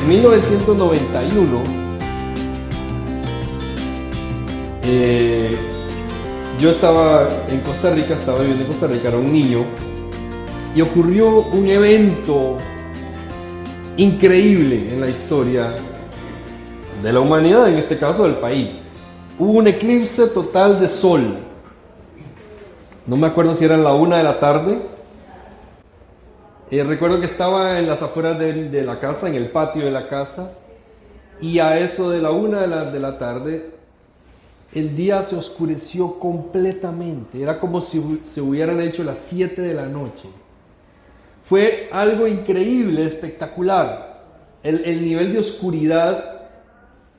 En 1991, yo estaba en Costa Rica, estaba viviendo en Costa Rica, era un niño, y ocurrió un evento increíble en la historia de la humanidad, en este caso del país. Hubo un eclipse total de sol. No me acuerdo si era la 1 de la tarde. Recuerdo que estaba en las afueras de la casa, en el patio de la casa, y a eso de la 1 de la tarde, el día se oscureció completamente. Era como si se hubieran hecho las 7 de la noche. Fue algo increíble, espectacular. El nivel de oscuridad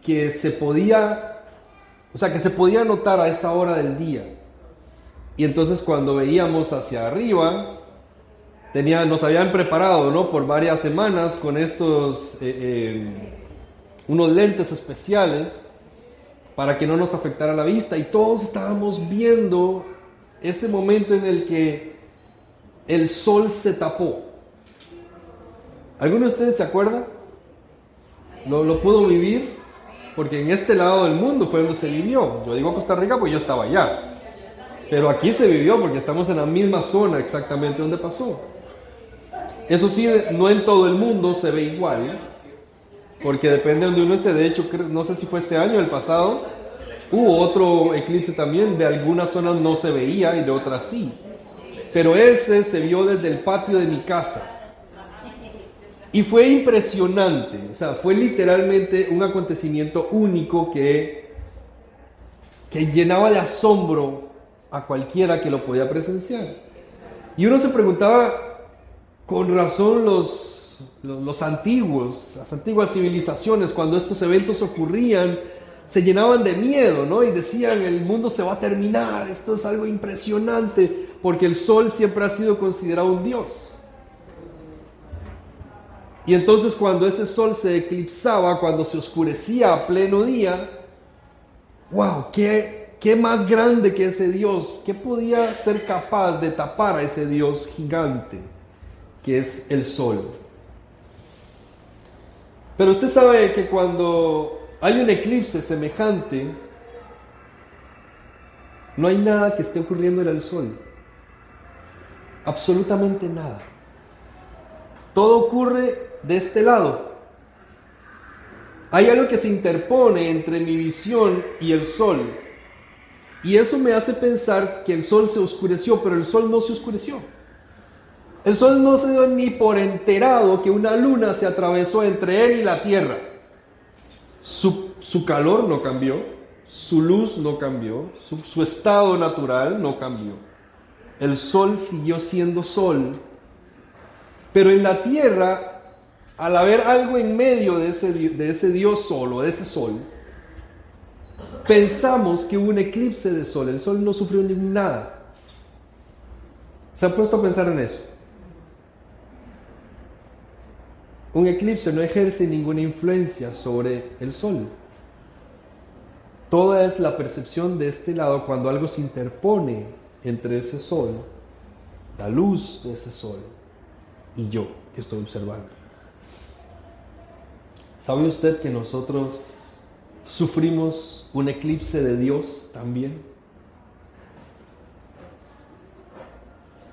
que se podía notar a esa hora del día. Y entonces cuando veíamos hacia arriba, nos habían preparado, ¿no?, por varias semanas con estos unos lentes especiales para que no nos afectara la vista, y todos estábamos viendo ese momento en el que el sol se tapó. ¿Alguno de ustedes se acuerda? ¿Lo pudo vivir? Porque en este lado del mundo fue donde se vivió. Yo digo Costa Rica porque yo estaba allá, pero aquí se vivió porque estamos en la misma zona exactamente donde pasó. Eso sí, no en todo el mundo se ve igual, porque depende de donde uno esté. De hecho, no sé si fue este año o el pasado, hubo otro eclipse también. De algunas zonas no se veía y de otras sí, pero ese se vio desde el patio de mi casa y fue impresionante. O sea, fue literalmente un acontecimiento único que llenaba de asombro a cualquiera que lo podía presenciar. Y uno se preguntaba, con razón, las antiguas civilizaciones, cuando estos eventos ocurrían, se llenaban de miedo, ¿no? Y decían, el mundo se va a terminar, esto es algo impresionante, porque el sol siempre ha sido considerado un dios. Y entonces cuando ese sol se eclipsaba, cuando se oscurecía a pleno día, ¡wow! ¿Qué más grande que ese Dios? ¿Qué podía ser capaz de tapar a ese Dios gigante que es el sol? Pero usted sabe que cuando hay un eclipse semejante, no hay nada que esté ocurriendo en el sol. Absolutamente nada. Todo ocurre de este lado. Hay algo que se interpone entre mi visión y el sol. Y eso me hace pensar que el sol se oscureció, pero el sol no se oscureció. El sol no se dio ni por enterado que una luna se atravesó entre él y la tierra. Su calor no cambió, su luz no cambió, su estado natural no cambió. El sol siguió siendo sol. Pero en la tierra, al haber algo en medio de ese Dios sol o de ese sol, pensamos que hubo un eclipse de sol. El sol no sufrió nada. ¿Se ha puesto a pensar en eso? Un eclipse no ejerce ninguna influencia sobre el sol. Toda es la percepción de este lado cuando algo se interpone entre ese sol, la luz de ese sol, y yo que estoy observando. ¿Sabe usted que nosotros sufrimos un eclipse de Dios también?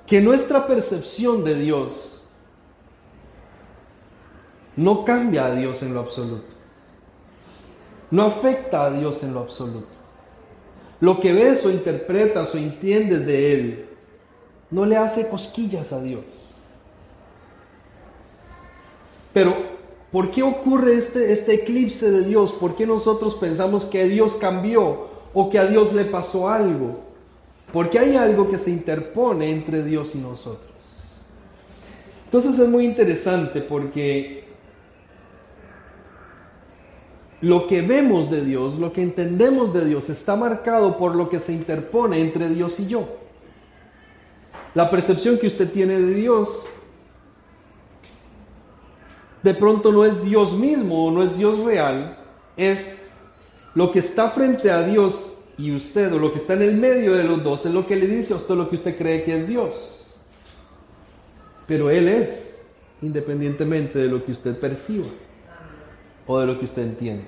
Que nuestra percepción de Dios no cambia a Dios en lo absoluto. No afecta a Dios en lo absoluto. Lo que ves o interpretas o entiendes de Él no le hace cosquillas a Dios. Pero, ¿por qué ocurre este eclipse de Dios? ¿Por qué nosotros pensamos que Dios cambió o que a Dios le pasó algo? Porque hay algo que se interpone entre Dios y nosotros. Entonces es muy interesante porque lo que vemos de Dios, lo que entendemos de Dios, está marcado por lo que se interpone entre Dios y yo. La percepción que usted tiene de Dios, de pronto no es Dios mismo o no es Dios real, es lo que está frente a Dios y usted, o lo que está en el medio de los dos, es lo que le dice a usted lo que usted cree que es Dios. Pero Él es, independientemente de lo que usted perciba. o de lo que usted entiende.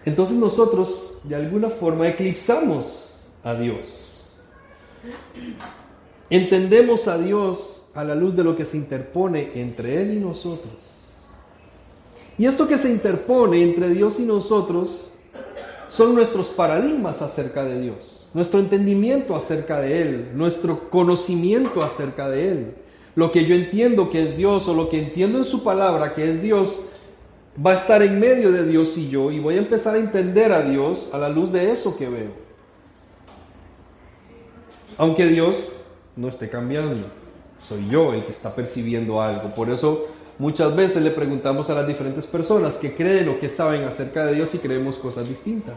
Entonces nosotros de alguna forma eclipsamos a Dios. Entendemos a Dios a la luz de lo que se interpone entre Él y nosotros. Y esto que se interpone entre Dios y nosotros son nuestros paradigmas acerca de Dios, nuestro entendimiento acerca de Él, nuestro conocimiento acerca de Él. Lo que yo entiendo que es Dios o lo que entiendo en su palabra que es Dios va a estar en medio de Dios y yo, y voy a empezar a entender a Dios a la luz de eso que veo. Aunque Dios no esté cambiando, soy yo el que está percibiendo algo. Por eso muchas veces le preguntamos a las diferentes personas que creen o que saben acerca de Dios y creemos cosas distintas.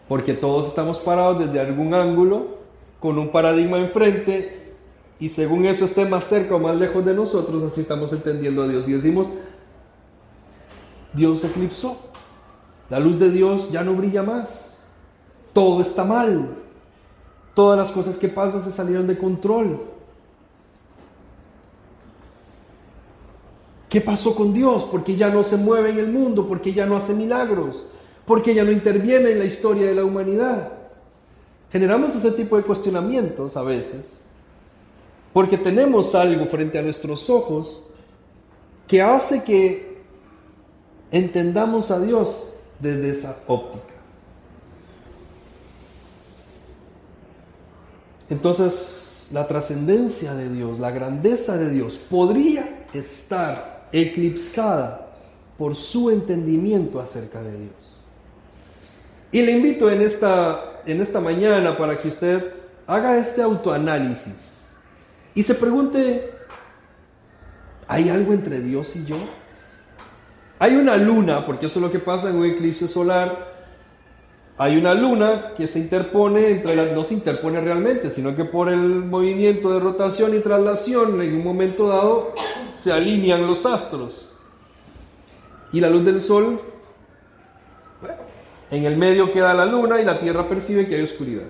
Porque todos estamos parados desde algún ángulo, con un paradigma enfrente, y según eso esté más cerca o más lejos de nosotros, así estamos entendiendo a Dios. Y decimos, Dios se eclipsó, la luz de Dios ya no brilla más, todo está mal, todas las cosas que pasan se salieron de control. ¿Qué pasó con Dios? ¿Por qué ya no se mueve en el mundo? ¿Por qué ya no hace milagros? ¿Por qué ya no interviene en la historia de la humanidad? Generamos ese tipo de cuestionamientos a veces, porque tenemos algo frente a nuestros ojos que hace que entendamos a Dios desde esa óptica. Entonces, la trascendencia de Dios, la grandeza de Dios, podría estar eclipsada por su entendimiento acerca de Dios. Y le invito en esta mañana para que usted haga este autoanálisis y se pregunte, ¿hay algo entre Dios y yo? Hay una luna, porque eso es lo que pasa en un eclipse solar. Hay una luna que se interpone no se interpone realmente, sino que por el movimiento de rotación y traslación, en un momento dado, se alinean los astros. Y la luz del sol, bueno, en el medio queda la luna y la Tierra percibe que hay oscuridad.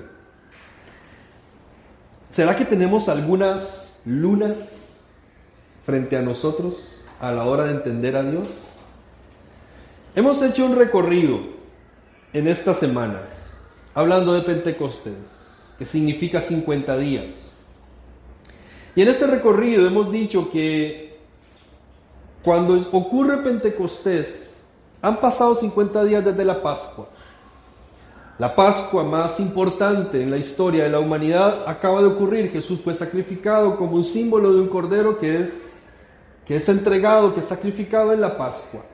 ¿Será que tenemos algunas lunas frente a nosotros a la hora de entender a Dios? Hemos hecho un recorrido en estas semanas, hablando de Pentecostés, que significa 50 días. Y en este recorrido hemos dicho que cuando ocurre Pentecostés, han pasado 50 días desde la Pascua. La Pascua más importante en la historia de la humanidad acaba de ocurrir. Jesús fue sacrificado como un símbolo de un cordero que es entregado, que es sacrificado en la Pascua.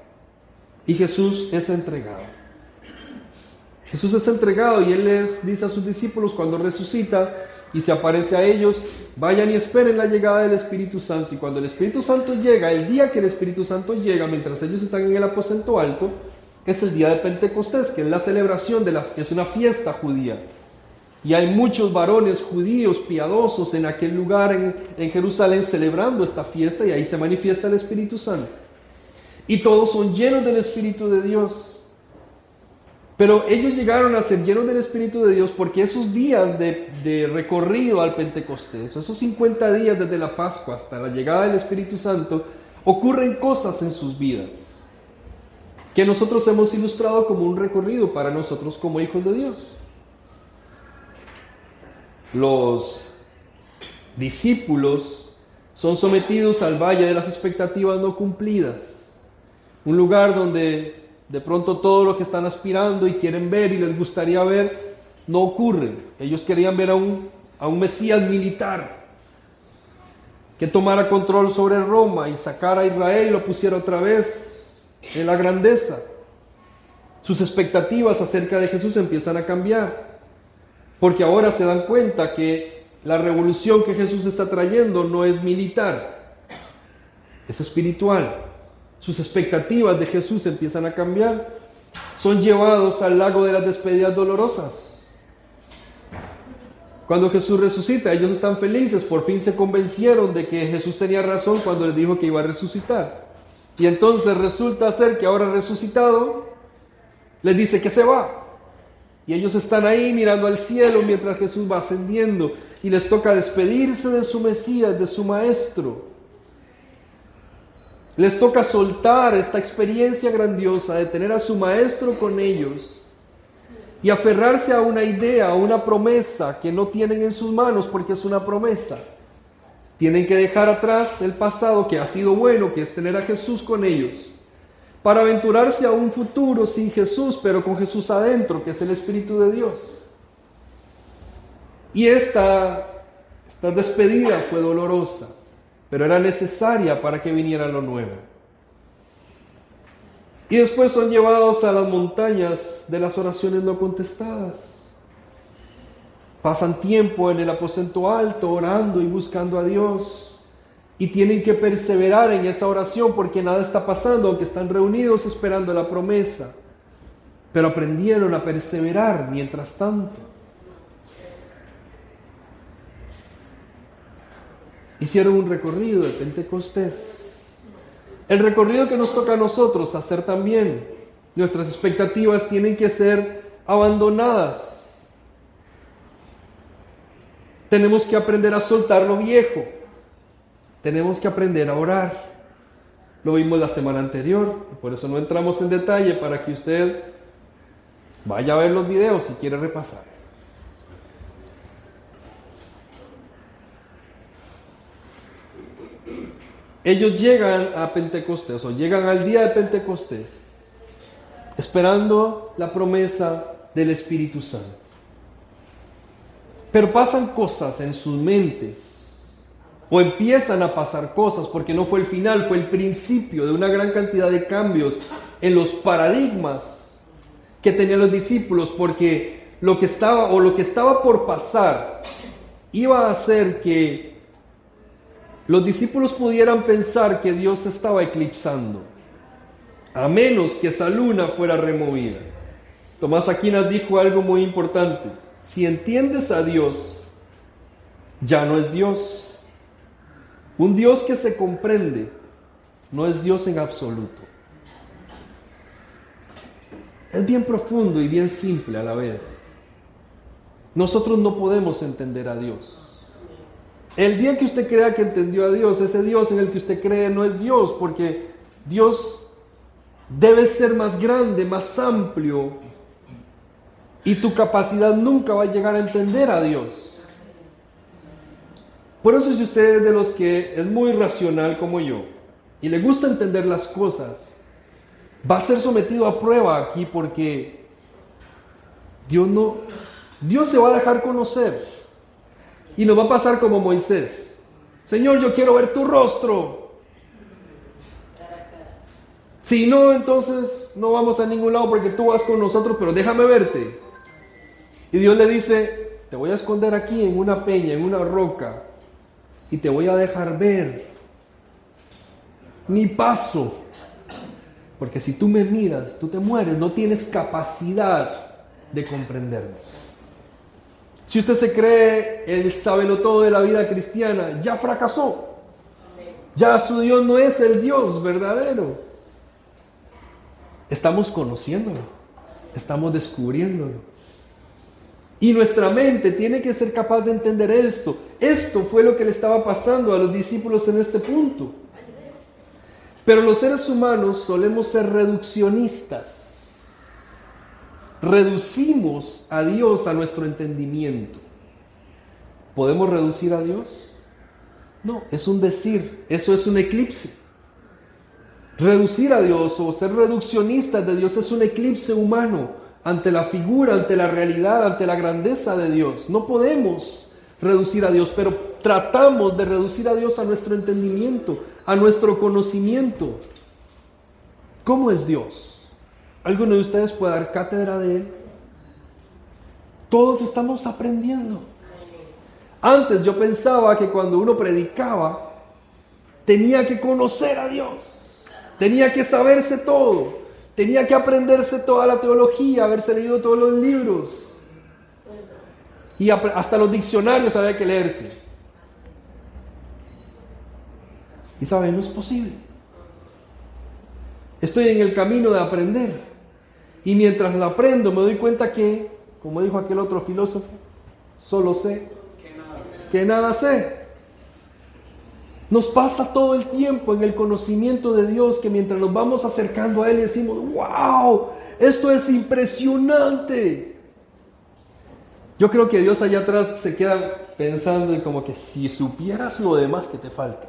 Y Jesús es entregado. Jesús es entregado y Él les dice a sus discípulos cuando resucita y se aparece a ellos, vayan y esperen la llegada del Espíritu Santo. Y cuando el Espíritu Santo llega, el día que el Espíritu Santo llega, mientras ellos están en el aposento alto, es el día de Pentecostés, que es la celebración que es una fiesta judía. Y hay muchos varones judíos piadosos en aquel lugar en Jerusalén celebrando esta fiesta, y ahí se manifiesta el Espíritu Santo. Y todos son llenos del Espíritu de Dios. Pero ellos llegaron a ser llenos del Espíritu de Dios porque esos días de recorrido al Pentecostés, esos 50 días desde la Pascua hasta la llegada del Espíritu Santo, ocurren cosas en sus vidas que nosotros hemos ilustrado como un recorrido para nosotros como hijos de Dios. Los discípulos son sometidos al valle de las expectativas no cumplidas, un lugar donde de pronto todo lo que están aspirando y quieren ver y les gustaría ver no ocurre. Ellos querían ver a un Mesías militar que tomara control sobre Roma y sacara a Israel y lo pusiera otra vez en la grandeza. Sus expectativas acerca de Jesús empiezan a cambiar, porque ahora se dan cuenta que la revolución que Jesús está trayendo no es militar, es espiritual. Sus expectativas de Jesús empiezan a cambiar. Son llevados al lago de las despedidas dolorosas. Cuando Jesús resucita, ellos están felices, por fin se convencieron de que Jesús tenía razón cuando les dijo que iba a resucitar. Y entonces resulta ser que ahora resucitado, les dice que se va. Y ellos están ahí mirando al cielo mientras Jesús va ascendiendo y les toca despedirse de su Mesías, de su Maestro. Les toca soltar esta experiencia grandiosa de tener a su maestro con ellos y aferrarse a una idea, a una promesa que no tienen en sus manos porque es una promesa. Tienen que dejar atrás el pasado que ha sido bueno, que es tener a Jesús con ellos, para aventurarse a un futuro sin Jesús, pero con Jesús adentro, que es el Espíritu de Dios. Y esta despedida fue dolorosa, pero era necesaria para que viniera lo nuevo. Y después son llevados a las montañas de las oraciones no contestadas. Pasan tiempo en el aposento alto orando y buscando a Dios. Y tienen que perseverar en esa oración porque nada está pasando, aunque están reunidos esperando la promesa. Pero aprendieron a perseverar mientras tanto. Hicieron un recorrido de Pentecostés. El recorrido que nos toca a nosotros hacer también. Nuestras expectativas tienen que ser abandonadas. Tenemos que aprender a soltar lo viejo. Tenemos que aprender a orar. Lo vimos la semana anterior, por eso no entramos en detalle para que usted vaya a ver los videos si quiere repasar. Ellos llegan a Pentecostés, o llegan al día de Pentecostés, esperando la promesa del Espíritu Santo. Pero pasan cosas en sus mentes, o empiezan a pasar cosas, porque no fue el final, fue el principio de una gran cantidad de cambios en los paradigmas que tenían los discípulos, porque lo que estaba por pasar iba a hacer que los discípulos pudieran pensar que Dios se estaba eclipsando, a menos que esa luna fuera removida. Tomás Aquinas dijo algo muy importante: si entiendes a Dios, ya no es Dios. Un Dios que se comprende no es Dios en absoluto. Es bien profundo y bien simple a la vez. Nosotros no podemos entender a Dios. El día que usted crea que entendió a Dios, ese Dios en el que usted cree no es Dios, porque Dios debe ser más grande, más amplio, y tu capacidad nunca va a llegar a entender a Dios. Por eso, si usted es de los que es muy racional como yo y le gusta entender las cosas, va a ser sometido a prueba aquí, porque Dios se va a dejar conocer. Y nos va a pasar como Moisés: Señor, yo quiero ver tu rostro. Si no, entonces no vamos a ningún lado porque tú vas con nosotros, pero déjame verte. Y Dios le dice: te voy a esconder aquí en una peña, en una roca, y te voy a dejar ver mi paso. Porque si tú me miras, tú te mueres, no tienes capacidad de comprenderme. Si usted se cree el sabelotodo de la vida cristiana, ya fracasó. Ya su Dios no es el Dios verdadero. Estamos conociéndolo, estamos descubriéndolo. Y nuestra mente tiene que ser capaz de entender esto. Esto fue lo que le estaba pasando a los discípulos en este punto. Pero los seres humanos solemos ser reduccionistas. Reducimos a Dios a nuestro entendimiento. ¿Podemos reducir a Dios? No, es un decir, eso es un eclipse. Reducir a Dios o ser reduccionistas de Dios es un eclipse humano ante la figura, ante la realidad, ante la grandeza de Dios. No podemos reducir a Dios, pero tratamos de reducir a Dios a nuestro entendimiento, a nuestro conocimiento. ¿Cómo es Dios? ¿Alguno de ustedes puede dar cátedra de Él? Todos estamos aprendiendo. Antes yo pensaba que cuando uno predicaba, tenía que conocer a Dios, tenía que saberse todo, tenía que aprenderse toda la teología, haberse leído todos los libros, y hasta los diccionarios había que leerse. Y saben, no es posible. Estoy en el camino de aprender. Y mientras la aprendo me doy cuenta que, como dijo aquel otro filósofo, solo sé que nada sé. Nos pasa todo el tiempo en el conocimiento de Dios que mientras nos vamos acercando a Él decimos, wow, esto es impresionante. Yo creo que Dios allá atrás se queda pensando y como que si supieras lo demás que te falta.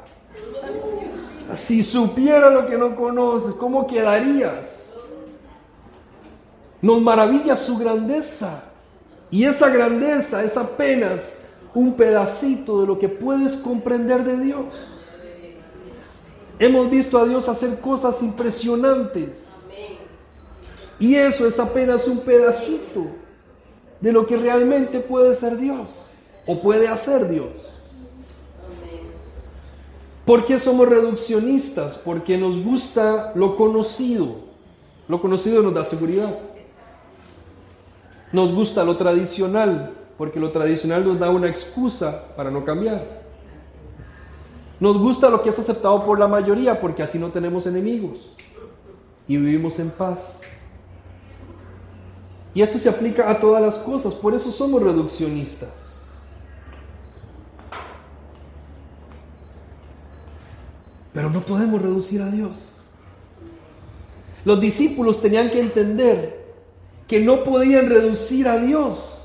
Si supiera lo que no conoces, ¿cómo quedarías? Nos maravilla su grandeza. Y esa grandeza es apenas un pedacito de lo que puedes comprender de Dios. Hemos visto a Dios hacer cosas impresionantes. Y eso es apenas un pedacito de lo que realmente puede ser Dios o puede hacer Dios. ¿Por qué somos reduccionistas? Porque nos gusta lo conocido. Lo conocido nos da seguridad. Nos gusta lo tradicional, porque lo tradicional nos da una excusa para no cambiar. Nos gusta lo que es aceptado por la mayoría, porque así no tenemos enemigos y vivimos en paz. Y esto se aplica a todas las cosas, por eso somos reduccionistas. Pero no podemos reducir a Dios. Los discípulos tenían que entender que no podían reducir a Dios.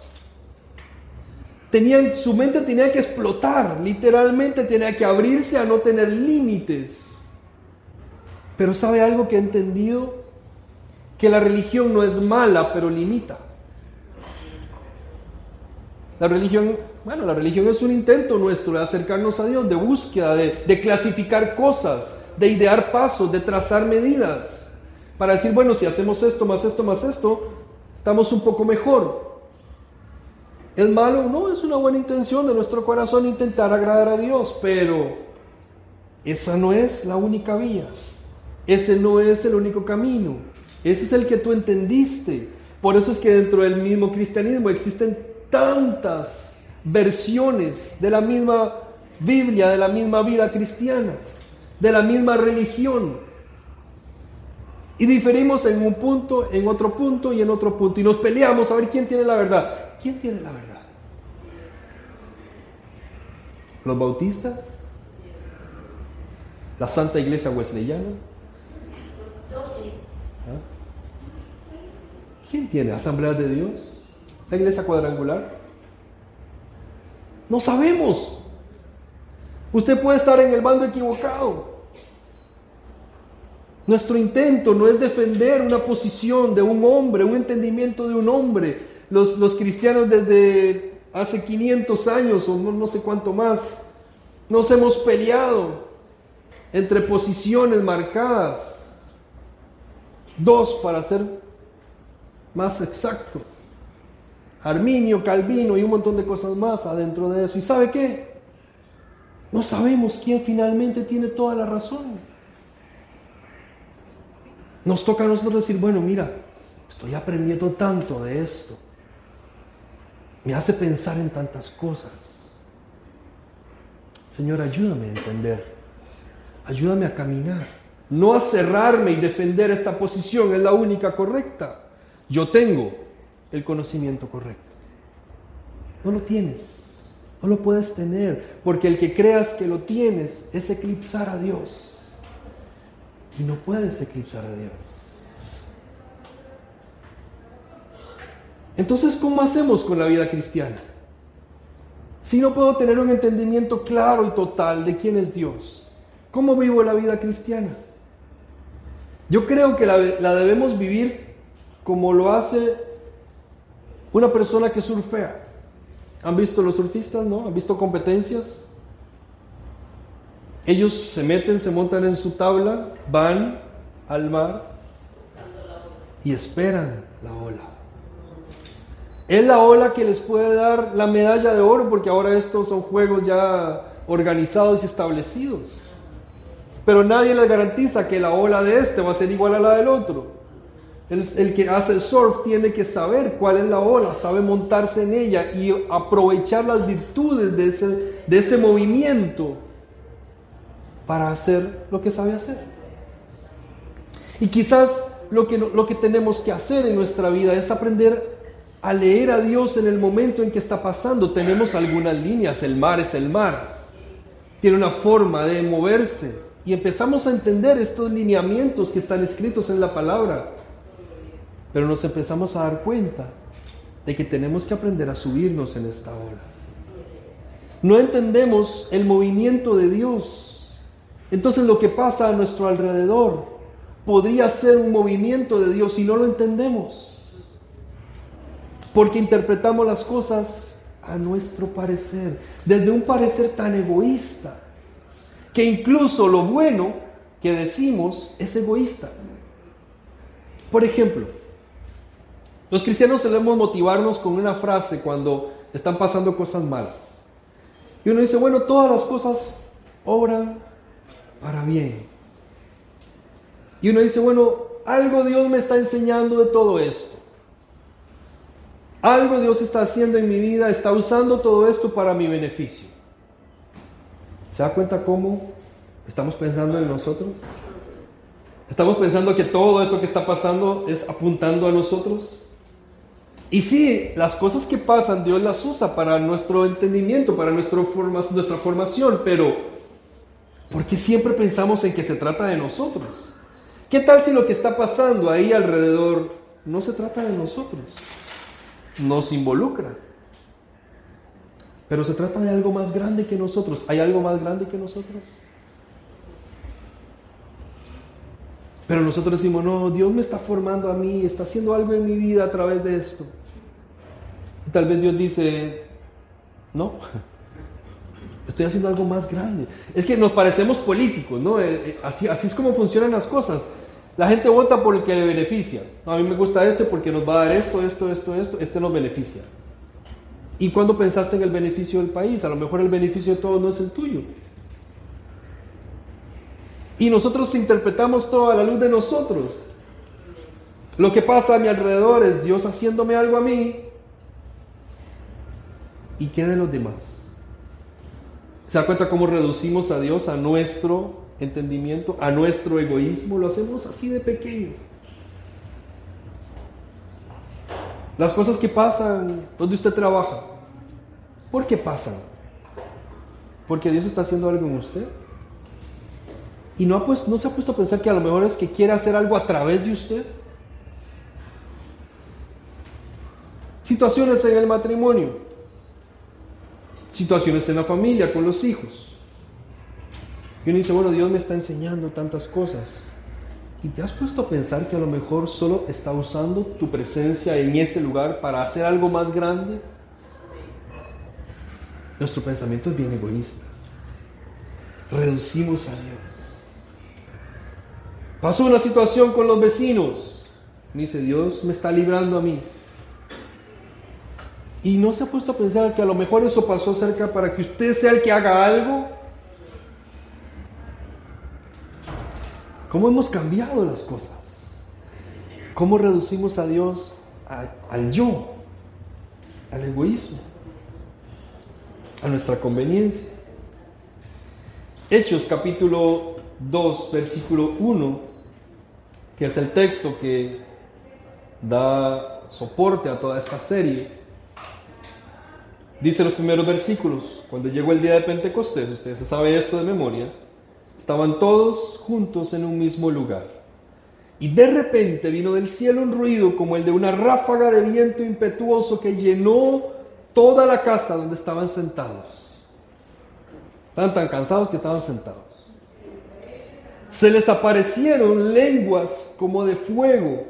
Su mente tenía que explotar, literalmente tenía que abrirse a no tener límites. Pero ¿sabe algo que he entendido? Que la religión no es mala, pero limita. La religión es un intento nuestro de acercarnos a Dios, de búsqueda, de clasificar cosas, de idear pasos, de trazar medidas, para decir, bueno, si hacemos esto, más esto, estamos un poco mejor. ¿Es malo? No, es una buena intención de nuestro corazón intentar agradar a Dios, pero esa no es la única vía. Ese no es el único camino. Ese es el que tú entendiste. Por eso es que dentro del mismo cristianismo existen tantas versiones de la misma Biblia, de la misma vida cristiana, de la misma religión. Y diferimos en un punto, en otro punto y en otro punto. Y nos peleamos a ver quién tiene la verdad. ¿Quién tiene la verdad? ¿Los bautistas? ¿La Santa Iglesia Wesleyana? ¿Ah? ¿Quién tiene? ¿Asambleas de Dios? ¿La Iglesia Cuadrangular? No sabemos. Usted puede estar en el bando equivocado. Nuestro intento no es defender una posición de un hombre, un entendimiento de un hombre. Los cristianos desde hace 500 años o no sé cuánto más, nos hemos peleado entre posiciones marcadas. 2 para ser más exacto. Arminio, Calvino y un montón de cosas más adentro de eso. ¿Y sabe qué? No sabemos quién finalmente tiene toda la razón. Nos toca a nosotros decir, bueno, mira, estoy aprendiendo tanto de esto. Me hace pensar en tantas cosas. Señor, ayúdame a entender. Ayúdame a caminar. No a cerrarme y defender esta posición, es la única correcta. Yo tengo el conocimiento correcto. No lo tienes. No lo puedes tener. Porque el que creas que lo tienes es eclipsar a Dios. Y no puedes eclipsar a Dios. Entonces, ¿cómo hacemos con la vida cristiana? Si no puedo tener un entendimiento claro y total de quién es Dios, ¿cómo vivo la vida cristiana? Yo creo que la debemos vivir como lo hace una persona que surfea. ¿Han visto los surfistas, no? ¿Han visto competencias? Ellos se meten, se montan en su tabla, van al mar y esperan la ola. Es la ola que les puede dar la medalla de oro, porque ahora estos son juegos ya organizados y establecidos. Pero nadie les garantiza que la ola de este va a ser igual a la del otro. El que hace el surf tiene que saber cuál es la ola, sabe montarse en ella y aprovechar las virtudes de ese movimiento para hacer lo que sabe hacer. Y quizás lo que tenemos que hacer en nuestra vida es aprender a leer a Dios en el momento en que está pasando. Tenemos algunas líneas, el mar es el mar. tiene una forma de moverse y empezamos a entender estos lineamientos que están escritos en la palabra, pero nos empezamos a dar cuenta de que tenemos que aprender a subirnos en esta ola. No entendemos el movimiento de Dios. Entonces lo que pasa a nuestro alrededor podría ser un movimiento de Dios y no lo entendemos, porque interpretamos las cosas a nuestro parecer, desde un parecer tan egoísta, que incluso lo bueno que decimos es egoísta. Por ejemplo, los cristianos solemos motivarnos con una frase cuando están pasando cosas malas. Y uno dice, bueno, todas las cosas obran para bien. Y uno dice, bueno, algo Dios me está enseñando de todo esto. Algo Dios está haciendo en mi vida, está usando todo esto para mi beneficio. ¿Se da cuenta cómo estamos pensando en nosotros? ¿Estamos pensando que todo eso que está pasando es apuntando a nosotros? Y sí, las cosas que pasan Dios las usa para nuestro entendimiento, para nuestra formación, pero ¿por qué siempre pensamos en que se trata de nosotros? ¿Qué tal si lo que está pasando ahí alrededor no se trata de nosotros? Nos involucra, pero se trata de algo más grande que nosotros. ¿Hay algo más grande que nosotros? Pero nosotros decimos, no, Dios me está formando a mí, está haciendo algo en mi vida a través de esto. Y tal vez Dios dice, no, estoy haciendo algo más grande. Es que nos parecemos políticos, ¿no? Así es como funcionan las cosas. La gente vota por el que le beneficia. No, a mí me gusta este porque nos va a dar esto, este nos beneficia. ¿Y cuándo pensaste en el beneficio del país? A lo mejor el beneficio de todos no es el tuyo. Y nosotros interpretamos todo a la luz de nosotros. Lo que pasa a mi alrededor es Dios haciéndome algo a mí. ¿Y qué de los demás? ¿Se da cuenta cómo reducimos a Dios a nuestro entendimiento, a nuestro egoísmo? Lo hacemos así de pequeño. Las cosas que pasan donde usted trabaja, ¿por qué pasan? ¿Porque Dios está haciendo algo en usted? ¿Y no se ha puesto a pensar que a lo mejor es que quiere hacer algo a través de usted? Situaciones en el matrimonio, situaciones en la familia, con los hijos. Y uno dice, bueno, Dios me está enseñando tantas cosas. ¿Y te has puesto a pensar que a lo mejor solo está usando tu presencia en ese lugar para hacer algo más grande? Nuestro pensamiento es bien egoísta. Reducimos a Dios. Pasó una situación con los vecinos. Me dice, Dios me está librando a mí. Y no se ha puesto a pensar que a lo mejor eso pasó cerca para que usted sea el que haga algo. ¿Cómo hemos cambiado las cosas? ¿Cómo reducimos a Dios al yo, al egoísmo, a nuestra conveniencia? Hechos capítulo 2, versículo 1, que es el texto que da soporte a toda esta serie. Dice los primeros versículos: cuando llegó el día de Pentecostés, ustedes saben esto de memoria, estaban todos juntos en un mismo lugar. Y de repente vino del cielo un ruido como el de una ráfaga de viento impetuoso que llenó toda la casa donde estaban sentados. Estaban tan cansados que estaban sentados. Se les aparecieron lenguas como de fuego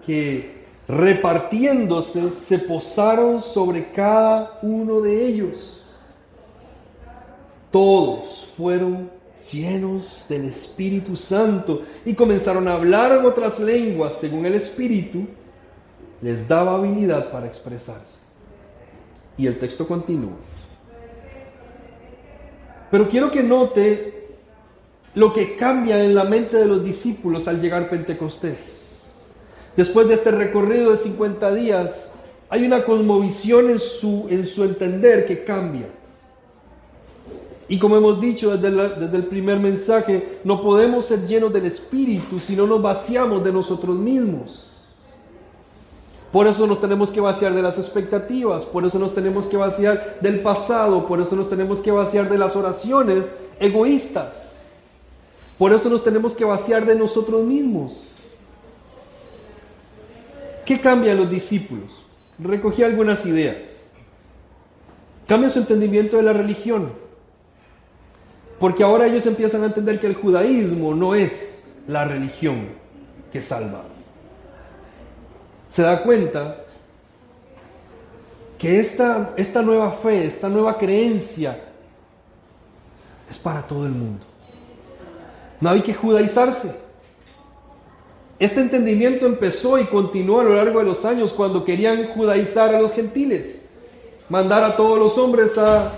que, repartiéndose, se posaron sobre cada uno de ellos. Todos fueron llenos del Espíritu Santo y comenzaron a hablar en otras lenguas según el Espíritu les daba habilidad para expresarse. Y el texto continúa. Pero quiero que note lo que cambia en la mente de los discípulos al llegar Pentecostés. Después de este recorrido de 50 días, hay una cosmovisión en su entender que cambia. Y como hemos dicho desde el primer mensaje, no podemos ser llenos del Espíritu si no nos vaciamos de nosotros mismos. Por eso nos tenemos que vaciar de las expectativas, por eso nos tenemos que vaciar del pasado, por eso nos tenemos que vaciar de las oraciones egoístas, por eso nos tenemos que vaciar de nosotros mismos. ¿Qué cambian los discípulos? Recogí algunas ideas. Cambia su entendimiento de la religión, porque ahora ellos empiezan a entender que el judaísmo no es la religión que salva. Se da cuenta que esta nueva fe, esta nueva creencia es para todo el mundo. No hay que judaizarse. Este entendimiento empezó y continuó a lo largo de los años cuando querían judaizar a los gentiles, mandar a todos los hombres a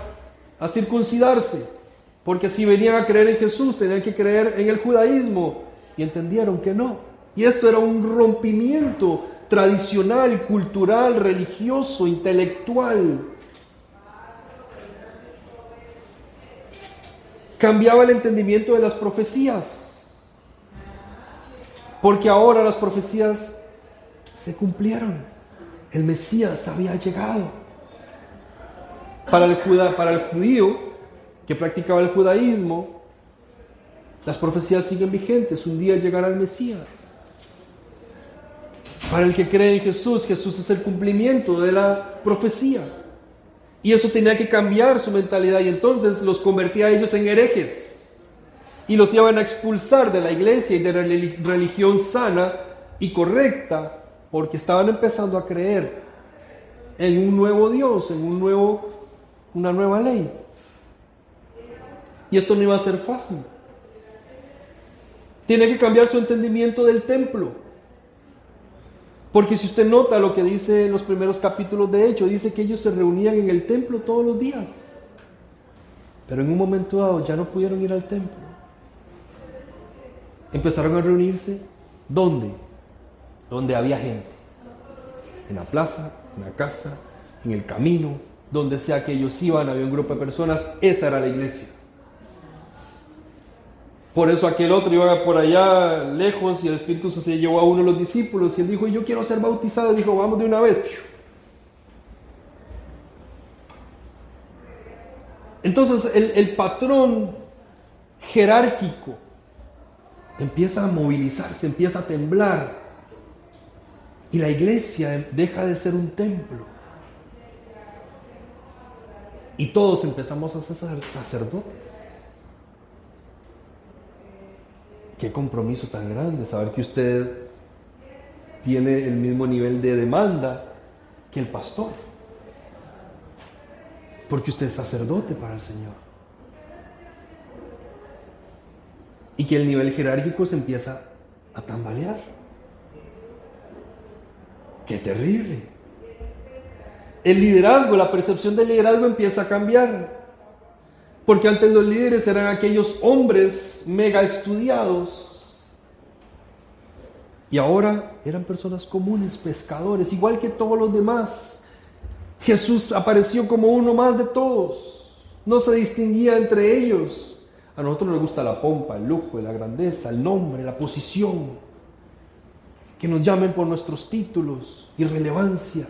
circuncidarse, porque si venían a creer en Jesús tenían que creer en el judaísmo, y entendieron que no. Y esto era un rompimiento tradicional, cultural, religioso, intelectual. Cambiaba el entendimiento de las profecías, porque ahora las profecías se cumplieron. El Mesías había llegado. Para el judío que practicaba el judaísmo, las profecías siguen vigentes. Un día llegará el Mesías. Para el que cree en Jesús, Jesús es el cumplimiento de la profecía. Y eso tenía que cambiar su mentalidad, y entonces los convertía a ellos en herejes. Y los iban a expulsar de la iglesia y de la religión sana y correcta, porque estaban empezando a creer en un nuevo Dios, en una nueva ley. Y esto no iba a ser fácil. Tiene que cambiar su entendimiento del templo. Porque si usted nota lo que dice en los primeros capítulos de Hechos, dice que ellos se reunían en el templo todos los días. Pero en un momento dado ya no pudieron ir al templo. Empezaron a reunirse, ¿dónde? Donde había gente. En la plaza, en la casa, en el camino, donde sea que ellos iban, había un grupo de personas. Esa era la iglesia. Por eso aquel otro iba por allá lejos y el Espíritu se llevó a uno de los discípulos y él dijo: yo quiero ser bautizado. Y dijo: vamos de una vez. Entonces el patrón jerárquico empieza a movilizarse, empieza a temblar, y la iglesia deja de ser un templo y todos empezamos a ser sacerdotes. Qué compromiso tan grande saber que usted tiene el mismo nivel de demanda que el pastor, porque usted es sacerdote para el Señor, y que el nivel jerárquico se empieza a tambalear. ¡Qué terrible! El liderazgo, la percepción del liderazgo empieza a cambiar. Porque antes los líderes eran aquellos hombres mega estudiados. Y ahora eran personas comunes, pescadores, igual que todos los demás. Jesús apareció como uno más de todos. No se distinguía entre ellos. A nosotros nos gusta la pompa, el lujo, la grandeza, el nombre, la posición. Que nos llamen por nuestros títulos y relevancia.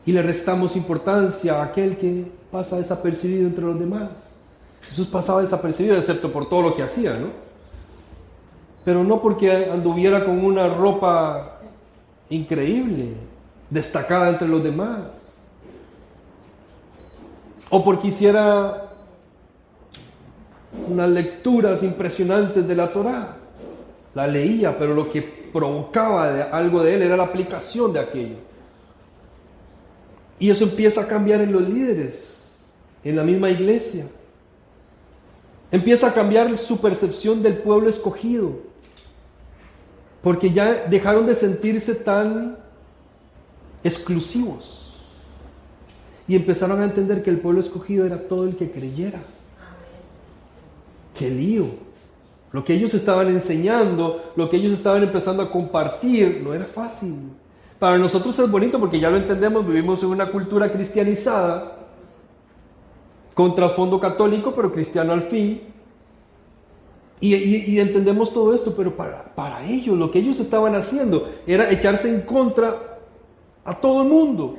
Y le restamos importancia a aquel que pasa desapercibido entre los demás. Jesús pasaba desapercibido, excepto por todo lo que hacía, ¿no? Pero no porque anduviera con una ropa increíble, destacada entre los demás, o porque hiciera unas lecturas impresionantes de la Torá. La leía, pero lo que provocaba algo de él era la aplicación de aquello. Y eso empieza a cambiar en los líderes, en la misma iglesia. Empieza a cambiar su percepción del pueblo escogido, porque ya dejaron de sentirse tan exclusivos y empezaron a entender que el pueblo escogido era todo el que creyera. ¡Qué lío! Lo que ellos estaban enseñando, lo que ellos estaban empezando a compartir, no era fácil. Para nosotros es bonito porque ya lo entendemos, vivimos en una cultura cristianizada, con trasfondo católico, pero cristiano al fin. Y entendemos todo esto, pero para ellos, lo que ellos estaban haciendo era echarse en contra a todo el mundo,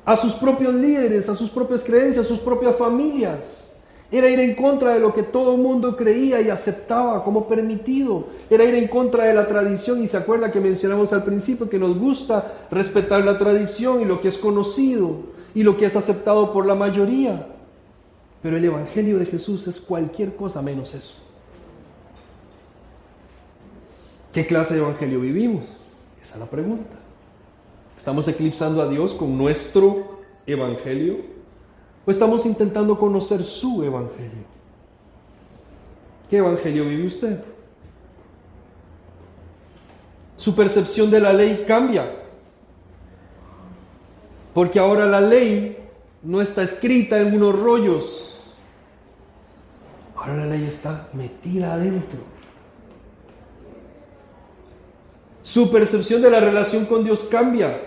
a sus propios líderes, a sus propias creencias, a sus propias familias. Era ir en contra de lo que todo el mundo creía y aceptaba como permitido. Era ir en contra de la tradición. Y se acuerda que mencionamos al principio que nos gusta respetar la tradición y lo que es conocido y lo que es aceptado por la mayoría. Pero el Evangelio de Jesús es cualquier cosa menos eso. ¿Qué clase de Evangelio vivimos? Esa es la pregunta. ¿Estamos eclipsando a Dios con nuestro Evangelio? ¿O estamos intentando conocer su Evangelio? ¿Qué Evangelio vive usted? Su percepción de la ley cambia. Porque ahora la ley no está escrita en unos rollos. Ahora la ley está metida adentro. Su percepción de la relación con Dios cambia.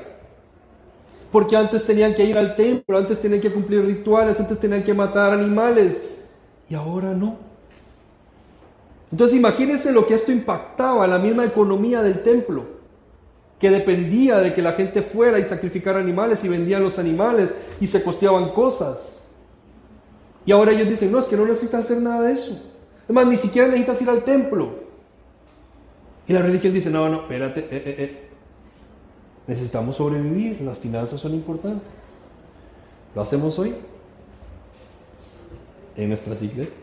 Porque antes tenían que ir al templo, antes tenían que cumplir rituales, antes tenían que matar animales. Y ahora no. Entonces imagínense lo que esto impactaba, la misma economía del templo, que dependía de que la gente fuera y sacrificara animales y vendían los animales y se costeaban cosas. Y ahora ellos dicen, no, es que no necesitas hacer nada de eso. Además, ni siquiera necesitas ir al templo. Y la religión dice, no, espérate, necesitamos sobrevivir, las finanzas son importantes. ¿Lo hacemos hoy? En nuestras iglesias.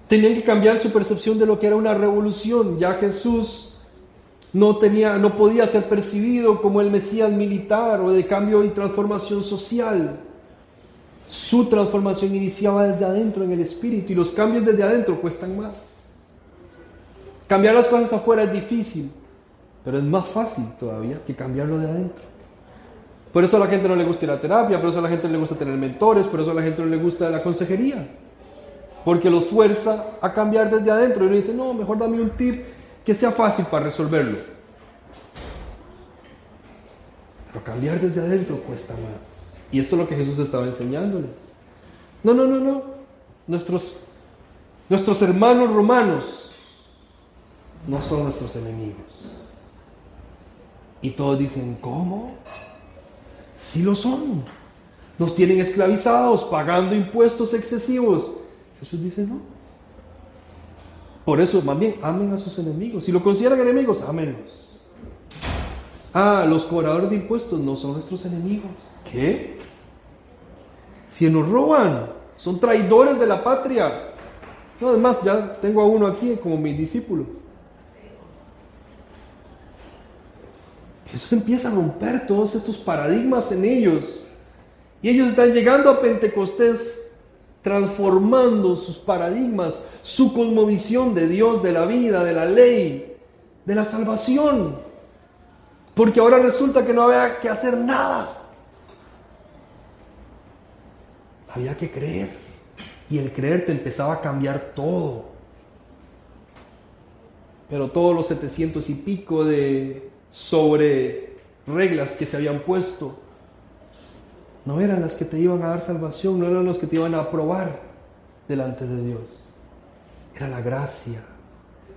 Tenían que cambiar su percepción de lo que era una revolución. Ya Jesús no podía ser percibido como el Mesías militar o de cambio y transformación social. Su transformación iniciaba desde adentro en el espíritu, y los cambios desde adentro cuestan más. Cambiar las cosas afuera es difícil, pero es más fácil todavía que cambiarlo de adentro. Por eso a la gente no le gusta ir a terapia, por eso a la gente no le gusta tener mentores, por eso a la gente no le gusta la consejería. Porque los fuerza a cambiar desde adentro. Y uno dice, no, mejor dame un tip que sea fácil para resolverlo. Pero cambiar desde adentro cuesta más. Y esto es lo que Jesús estaba enseñándoles. No. Nuestros hermanos romanos no son nuestros enemigos. Y todos dicen, ¿cómo? Sí lo son. Nos tienen esclavizados, pagando impuestos excesivos. Jesús dice, no. Por eso, más bien, amen a sus enemigos. Si lo consideran enemigos, ámenlos. Los cobradores de impuestos no son nuestros enemigos. ¿Qué? Si nos roban, son traidores de la patria. No, además, ya tengo a uno aquí como mi discípulo. Jesús empieza a romper todos estos paradigmas en ellos. Y ellos están llegando a Pentecostés transformando sus paradigmas, su cosmovisión de Dios, de la vida, de la ley, de la salvación. Porque ahora resulta que no había que hacer nada. Había que creer. Y el creer te empezaba a cambiar todo. Pero todos los 700 y pico de sobre reglas que se habían puesto no eran las que te iban a dar salvación, no eran los que te iban a aprobar delante de Dios. Era la gracia,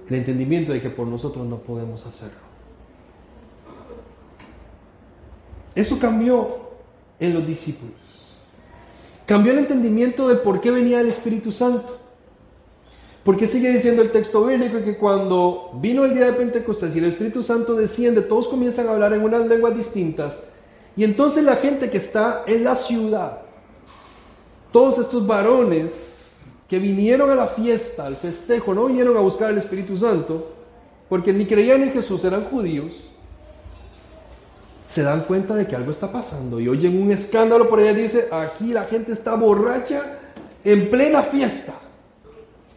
el entendimiento de que por nosotros no podemos hacerlo. Eso cambió en los discípulos. Cambió el entendimiento de por qué venía el Espíritu Santo. Porque sigue diciendo el texto bíblico que cuando vino el día de Pentecostés y el Espíritu Santo desciende, todos comienzan a hablar en unas lenguas distintas. Y entonces la gente que está en la ciudad, todos estos varones que vinieron a la fiesta, al festejo, no vinieron a buscar al Espíritu Santo, porque ni creían en Jesús, eran judíos, se dan cuenta de que algo está pasando y oyen un escándalo por allá y dice, aquí la gente está borracha en plena fiesta.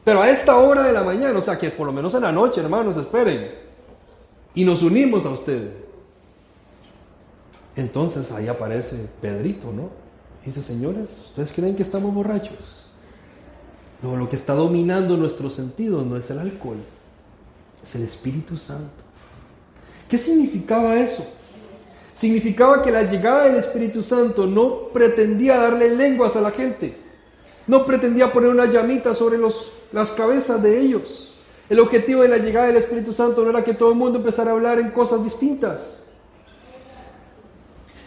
Pero a esta hora de la mañana, o sea que por lo menos en la noche, hermanos, esperen. Y nos unimos a ustedes. Entonces ahí aparece Pedrito, ¿no? Dice, señores, ¿ustedes creen que estamos borrachos? No, lo que está dominando nuestros sentidos no es el alcohol, es el Espíritu Santo. ¿Qué significaba eso? Significaba que la llegada del Espíritu Santo no pretendía darle lenguas a la gente. No pretendía poner una llamita sobre las cabezas de ellos. El objetivo de la llegada del Espíritu Santo no era que todo el mundo empezara a hablar en cosas distintas.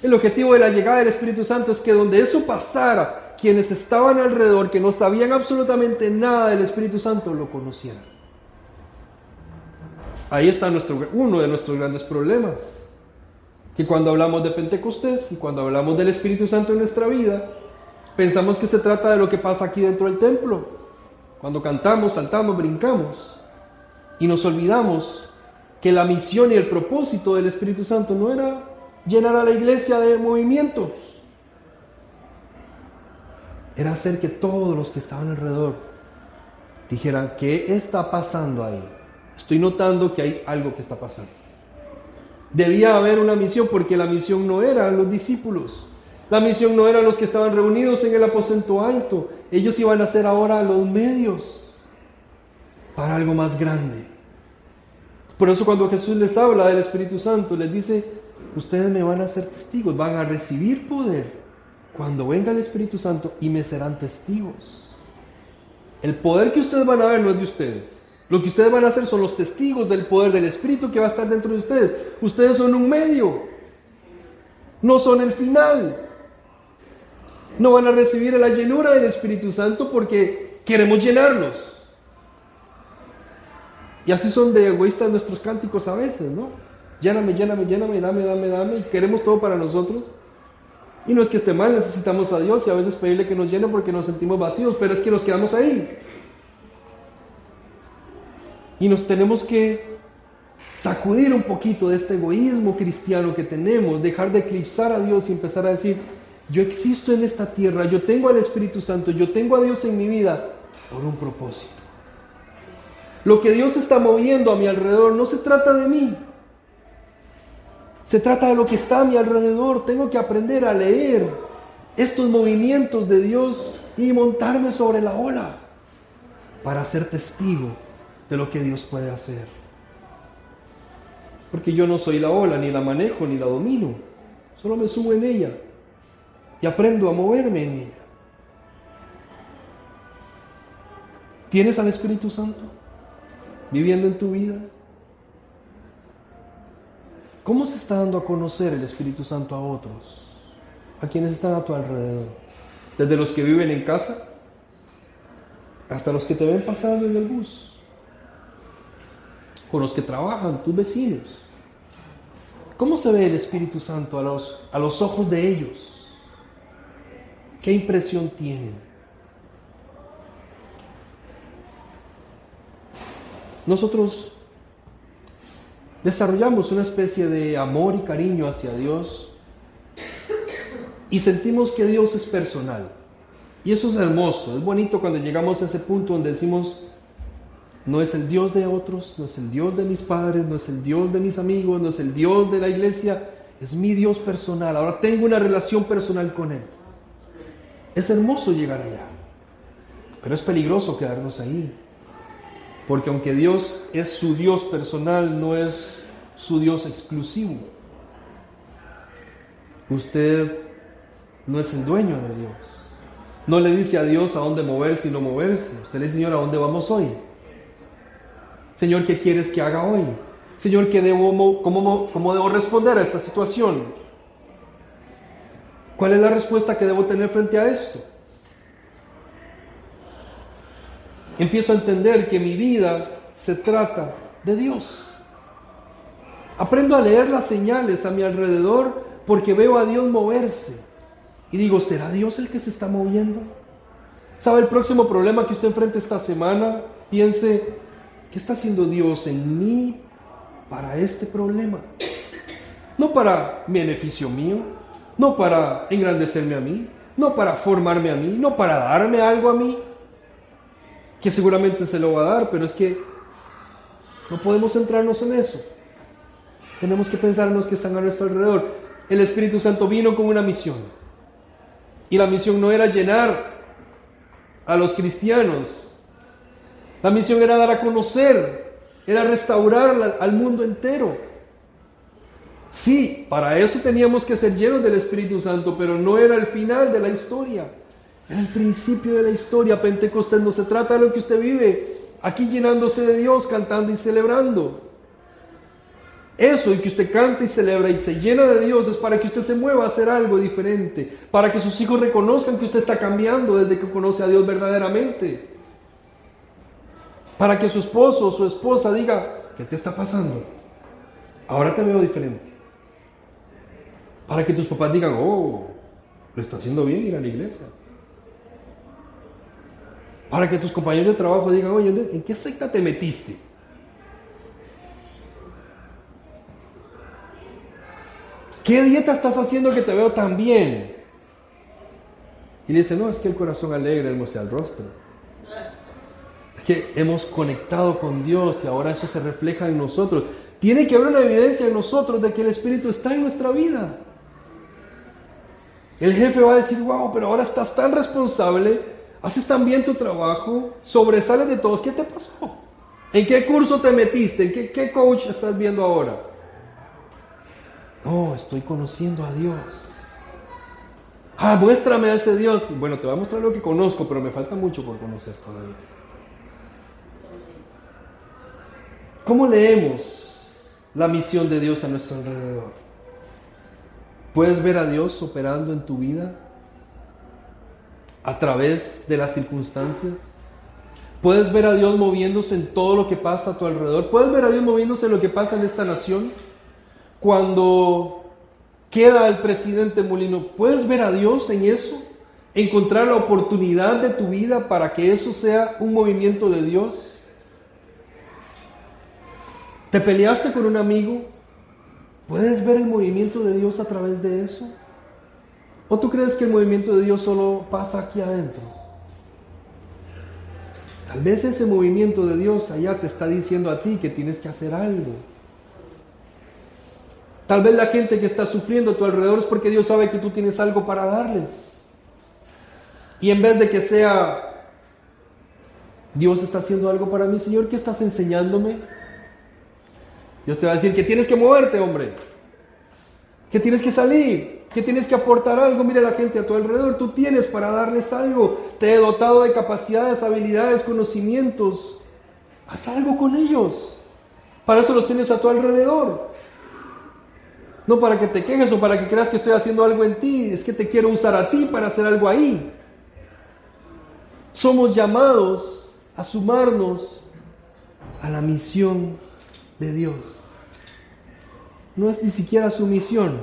El objetivo de la llegada del Espíritu Santo es que donde eso pasara, quienes estaban alrededor, que no sabían absolutamente nada del Espíritu Santo, lo conocieran. Ahí está uno de nuestros grandes problemas. Que cuando hablamos de Pentecostés y cuando hablamos del Espíritu Santo en nuestra vida, pensamos que se trata de lo que pasa aquí dentro del templo. Cuando cantamos, saltamos, brincamos. Y nos olvidamos que la misión y el propósito del Espíritu Santo no era llenar a la iglesia de movimientos. Era hacer que todos los que estaban alrededor dijeran, ¿qué está pasando ahí? Estoy notando que hay algo que está pasando. Debía haber una misión, porque la misión no eran los discípulos. La misión no eran los que estaban reunidos en el aposento alto. Ellos iban a ser ahora los medios para algo más grande. Por eso cuando Jesús les habla del Espíritu Santo, les dice, ustedes me van a ser testigos, van a recibir poder cuando venga el Espíritu Santo y me serán testigos. El poder que ustedes van a ver no es de ustedes. Lo que ustedes van a hacer son los testigos del poder del Espíritu que va a estar dentro de ustedes. Ustedes son un medio, no son el final. No van a recibir la llenura del Espíritu Santo porque queremos llenarlos. Y así son de egoístas nuestros cánticos a veces, ¿no? Lléname, lléname, lléname, dame, y queremos todo para nosotros. Y no es que esté mal, necesitamos a Dios y a veces pedirle que nos llene porque nos sentimos vacíos, pero es que nos quedamos ahí. Y nos tenemos que sacudir un poquito de este egoísmo cristiano que tenemos, dejar de eclipsar a Dios y empezar a decir, yo existo en esta tierra, yo tengo al Espíritu Santo, yo tengo a Dios en mi vida por un propósito. Lo que Dios está moviendo a mi alrededor no se trata de mí, se trata de lo que está a mi alrededor. Tengo que aprender a leer estos movimientos de Dios y montarme sobre la ola para ser testigo de lo que Dios puede hacer. Porque yo no soy la ola, ni la manejo, ni la domino. Solo me subo en ella y aprendo a moverme en ella. ¿Tienes al Espíritu Santo viviendo en tu vida? ¿Cómo se está dando a conocer el Espíritu Santo a otros? A quienes están a tu alrededor. Desde los que viven en casa hasta los que te ven pasando en el bus. Con los que trabajan, tus vecinos. ¿Cómo se ve el Espíritu Santo a los ojos de ellos? ¿Qué impresión tienen? Nosotros desarrollamos una especie de amor y cariño hacia Dios y sentimos que Dios es personal. Y eso es hermoso, es bonito cuando llegamos a ese punto donde decimos, no es el Dios de otros, no es el Dios de mis padres, no es el Dios de mis amigos, no es el Dios de la iglesia, es mi Dios personal. Ahora tengo una relación personal con Él. Es hermoso llegar allá, pero es peligroso quedarnos ahí. Porque aunque Dios es su Dios personal, no es su Dios exclusivo. Usted no es el dueño de Dios. No le dice a Dios a dónde moverse y no moverse. Usted le dice, Señor, ¿a dónde vamos hoy? Señor, ¿qué quieres que haga hoy? Señor, ¿cómo debo responder a esta situación? ¿Cuál es la respuesta que debo tener frente a esto? Empiezo a entender que mi vida se trata de Dios. Aprendo a leer las señales a mi alrededor porque veo a Dios moverse. Y digo, ¿será Dios el que se está moviendo? ¿Sabe el próximo problema que usted enfrente esta semana? Piense, ¿qué está haciendo Dios en mí para este problema? No para beneficio mío, no para engrandecerme a mí, no para formarme a mí, no para darme algo a mí, que seguramente se lo va a dar, pero es que no podemos centrarnos en eso. Tenemos que pensar en los que están a nuestro alrededor. El Espíritu Santo vino con una misión. Y la misión no era llenar a los cristianos. La misión era dar a conocer, era restaurar al mundo entero. Sí, para eso teníamos que ser llenos del Espíritu Santo, pero no era el final de la historia. Era el principio de la historia. Pentecostés no se trata de lo que usted vive aquí llenándose de Dios, cantando y celebrando. Eso, y que usted canta y celebra y se llena de Dios, es para que usted se mueva a hacer algo diferente, para que sus hijos reconozcan que usted está cambiando desde que conoce a Dios verdaderamente, para que su esposo o su esposa diga: ¿qué te está pasando? Ahora te veo diferente. Para que tus papás digan: oh, lo está haciendo bien ir a la iglesia. Para que tus compañeros de trabajo digan: oye, ¿en qué secta te metiste? ¿Qué dieta estás haciendo que te veo tan bien? Y le dice: no, es que el corazón alegre hermosa el rostro. Es que hemos conectado con Dios y ahora eso se refleja en nosotros. Tiene que haber una evidencia en nosotros de que el Espíritu está en nuestra vida. El jefe va a decir: wow, pero ahora estás tan responsable, haces tan bien tu trabajo, sobresales de todos. ¿Qué te pasó? ¿En qué curso te metiste? ¿En qué coach estás viendo ahora? No, estoy conociendo a Dios. Ah, muéstrame a ese Dios. Bueno, te voy a mostrar lo que conozco, pero me falta mucho por conocer todavía. ¿Cómo leemos la misión de Dios a nuestro alrededor? ¿Puedes ver a Dios operando en tu vida a través de las circunstancias? ¿Puedes ver a Dios moviéndose en todo lo que pasa a tu alrededor? ¿Puedes ver a Dios moviéndose en lo que pasa en esta nación? Cuando queda el presidente Molino, ¿puedes ver a Dios en eso? ¿Encontrar la oportunidad de tu vida para que eso sea un movimiento de Dios? ¿Te peleaste con un amigo? ¿Puedes ver el movimiento de Dios a través de eso? ¿O tú crees que el movimiento de Dios solo pasa aquí adentro? Tal vez ese movimiento de Dios allá te está diciendo a ti que tienes que hacer algo. Tal vez la gente que está sufriendo a tu alrededor es porque Dios sabe que tú tienes algo para darles. Y en vez de que sea: Dios está haciendo algo para mí, Señor, ¿qué estás enseñándome? Dios te va a decir que tienes que moverte, hombre. Que tienes que salir. Que tienes que aportar algo. Mira la gente a tu alrededor. Tú tienes para darles algo. Te he dotado de capacidades, habilidades, conocimientos. Haz algo con ellos. Para eso los tienes a tu alrededor. No para que te quejes o para que creas que estoy haciendo algo en ti. Es que te quiero usar a ti para hacer algo ahí. Somos llamados a sumarnos a la misión de Dios. No es ni siquiera su misión.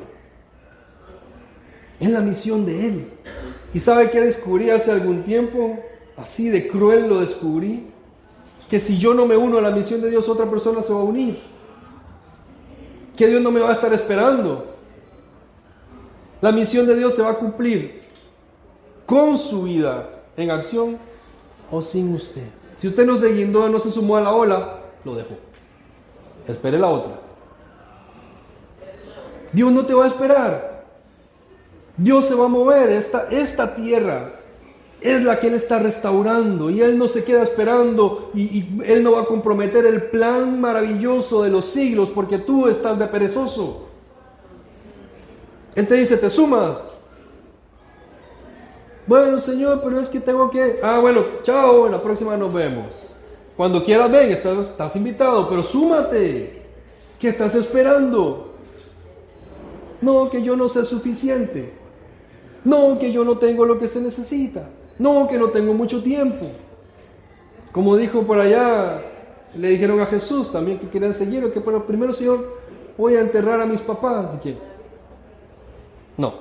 Es la misión de Él. ¿Y sabe qué descubrí hace algún tiempo? Así de cruel lo descubrí. Que si yo no me uno a la misión de Dios, otra persona se va a unir. Que Dios no me va a estar esperando. La misión de Dios se va a cumplir con su vida en acción o sin usted. Si usted no se guindó, no se sumó a la ola, lo dejó. Espere la otra. Dios no te va a esperar. Dios se va a mover. Esta tierra es la que Él está restaurando y Él no se queda esperando y Él no va a comprometer el plan maravilloso de los siglos porque tú estás de perezoso. Él te dice: ¿te sumas? Bueno, Señor, pero es que tengo que... bueno, chao, en la próxima nos vemos. Cuando quieras ven, estás invitado, pero súmate. ¿Qué estás esperando? No, que yo no sé suficiente. No, que yo no tengo lo que se necesita. No, que no tengo mucho tiempo. Como dijo por allá, le dijeron a Jesús también que querían seguirlo, que pero primero, Señor, voy a enterrar a mis papás. Así que, no,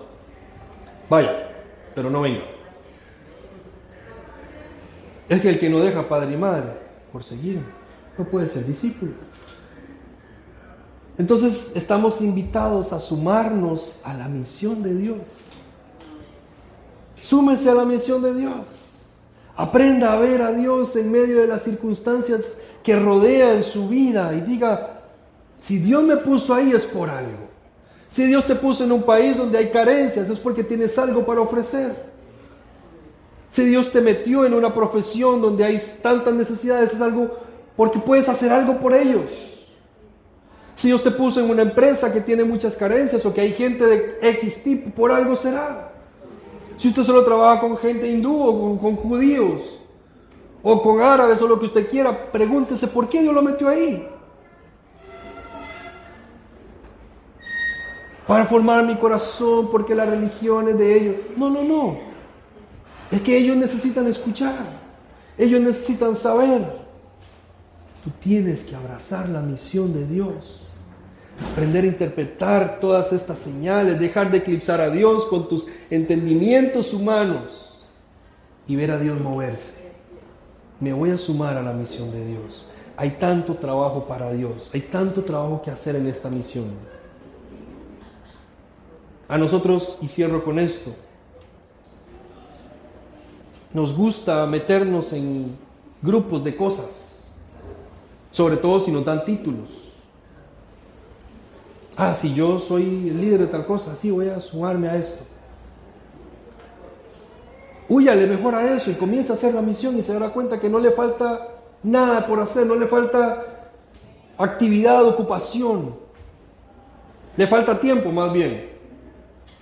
vaya, pero no venga. Es que el que no deja padre y madre por seguir, no puede ser discípulo. Entonces estamos invitados a sumarnos a la misión de Dios. Súmese a la misión de Dios. Aprenda a ver a Dios en medio de las circunstancias que rodean su vida y diga: si Dios me puso ahí es por algo. Si Dios te puso en un país donde hay carencias es porque tienes algo para ofrecer. Si Dios te metió en una profesión donde hay tantas necesidades es algo porque puedes hacer algo por ellos. Si Dios te puso en una empresa que tiene muchas carencias o que hay gente de X tipo, por algo será. Si usted solo trabaja con gente hindú o con judíos, o con árabes o lo que usted quiera, pregúntese por qué Dios lo metió ahí. Para formar mi corazón, porque la religión es de ellos. No. Es que ellos necesitan escuchar. Ellos necesitan saber. Tú tienes que abrazar la misión de Dios. Aprender a interpretar todas estas señales. Dejar de eclipsar a Dios con tus entendimientos humanos. Y ver a Dios moverse. Me voy a sumar a la misión de Dios. Hay tanto trabajo para Dios. Hay tanto trabajo que hacer en esta misión. A nosotros, y cierro con esto, nos gusta meternos en grupos de cosas, sobre todo si nos dan títulos. Si yo soy el líder de tal cosa, sí, voy a sumarme a esto. Húyale mejor a eso y comienza a hacer la misión y se dará cuenta que no le falta nada por hacer, no le falta actividad, ocupación, le falta tiempo más bien.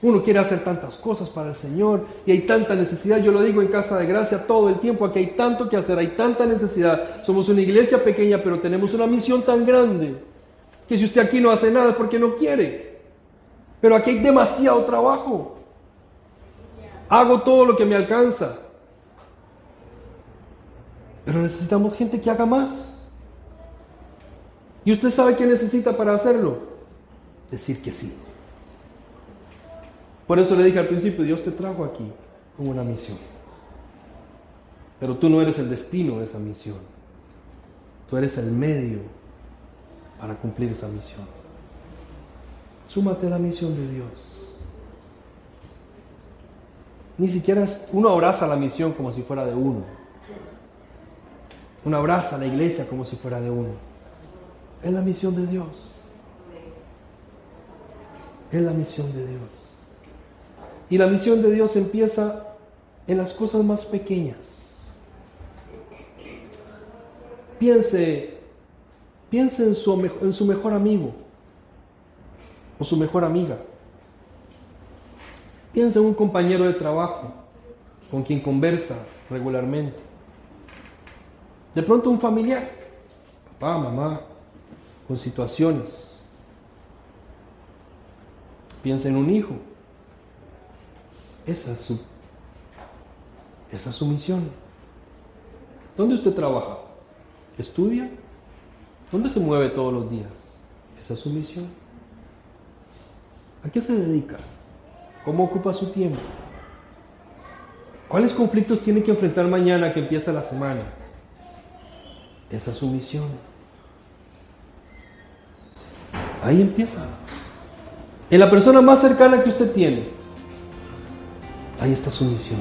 Uno quiere hacer tantas cosas para el Señor y hay tanta necesidad. Yo lo digo en Casa de Gracia todo el tiempo, aquí hay tanto que hacer, hay tanta necesidad. Somos una iglesia pequeña, pero tenemos una misión tan grande que si usted aquí no hace nada es porque no quiere. Pero aquí hay demasiado trabajo. Hago todo lo que me alcanza. Pero necesitamos gente que haga más. ¿Y usted sabe qué necesita para hacerlo? Decir que sí. Por eso le dije al principio, Dios te trajo aquí con una misión. Pero tú no eres el destino de esa misión. Tú eres el medio para cumplir esa misión. Súmate a la misión de Dios. Ni siquiera uno abraza la misión como si fuera de uno. Uno abraza la iglesia como si fuera de uno. Es la misión de Dios. Es la misión de Dios. Y la misión de Dios empieza en las cosas más pequeñas. Piense en su mejor amigo o su mejor amiga. Piense en un compañero de trabajo con quien conversa regularmente. De pronto un familiar, papá, mamá, con situaciones. Piense en un hijo. Esa es su misión. ¿Dónde usted trabaja? ¿Estudia? ¿Dónde se mueve todos los días? Esa es su misión. ¿A qué se dedica? ¿Cómo ocupa su tiempo? ¿Cuáles conflictos tiene que enfrentar mañana que empieza la semana? Esa es su misión. Ahí empieza. En la persona más cercana que usted tiene. Ahí está su misión.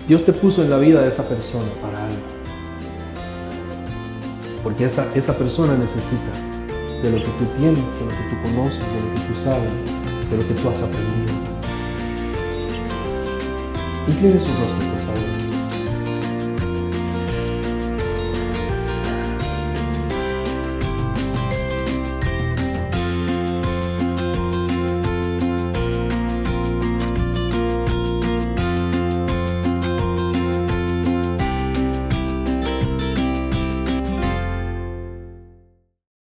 Dios te puso en la vida de esa persona para algo. Porque esa persona necesita de lo que tú tienes, de lo que tú conoces, de lo que tú sabes, de lo que tú has aprendido. Incline su rostro, por favor.